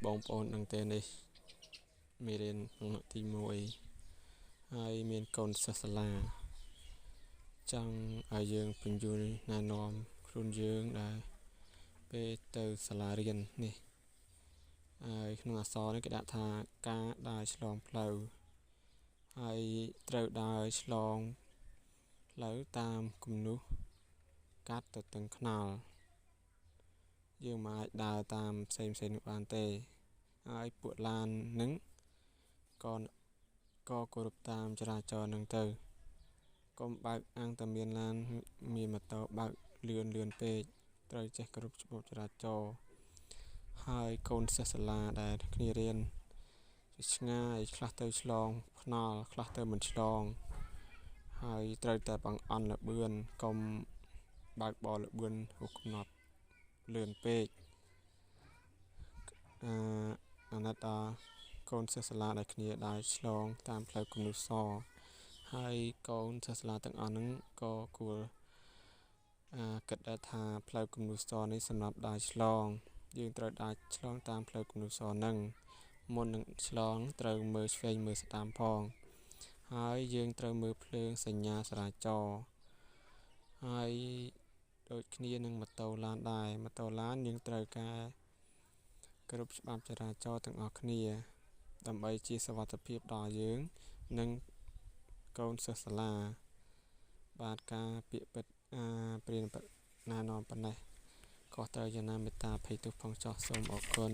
បងប្អូននឹងទេនេះមេរៀនទី1ហើយមានកូនសិស្សសាលាចង់ឲ្យយើងបញ្យល់ណែនាំខ្លួនយើងដែរពេលទៅសាលារៀននេះហើយក្នុងអក្សរនេះគេដាក់ថាការដើរឆ្លងផ្លូវហើយត្រូវដើរឆ្លងផ្លូវតាមគំនូសកាត់ទៅទាំងថ្នល់យើងមិនអាចដើរតាមផ្សេងនោះបានទេហើយពួកឡាននឹងក៏គោរពតាមចរាចរណ៍នឹងទៅកុំបើកអាំងតែមានឡានមានម៉ូតូបើកលឿនពេកត្រូវចេះគោរពច្បាប់ចរាចរណ៍ហើយកូនសិស្សសាលាដែលគ្នារៀនឆ្ងាយខ្លះទៅឆ្លងថ្នល់ខ្លះទៅមិនឆ្លងហើយត្រូវតែបង្អន់លបឿនកុំបើកបរលបឿនហួសកំណត់លឿនពេកអាណិតដល់កូនសិស្សសាលាដែលគ្នាដើរឆ្លងតាមផ្លូវគំនូសសហើយកូនសិស្សសាលាទាំងអស់ហ្នឹងក៏គួរគិតដែរថាផ្លូវគំនូសសនេះសម្រាប់ដើរឆ្លងយើងត្រូវដើរឆ្លងតាមផ្លូវគំនូសសហ្នឹងមុននឹងឆ្លងត្រូវមើលឆ្វេងមើលស្ដាំផងហើយយើងត្រូវមើលភ្លើងសញ្ញាចរាចរណ៍ហើយដូចគ្នានឹងម៉ូតូឡានដែរម៉ូតូឡានយើងត្រូវការគោរពច្បាប់ចរាចរណ៍ទាំងអស់គ្នាដើម្បីជាសុវត្ថិភាពដល់យើងនិងកូនសិស្សសាលាបាទការពាក្យពិតព្រានណែនាំប៉ុណ្ណេះខុសត្រូវយ៉ាងណាមេត្តាអភ័យទោសផងចោះសូមអរគុណ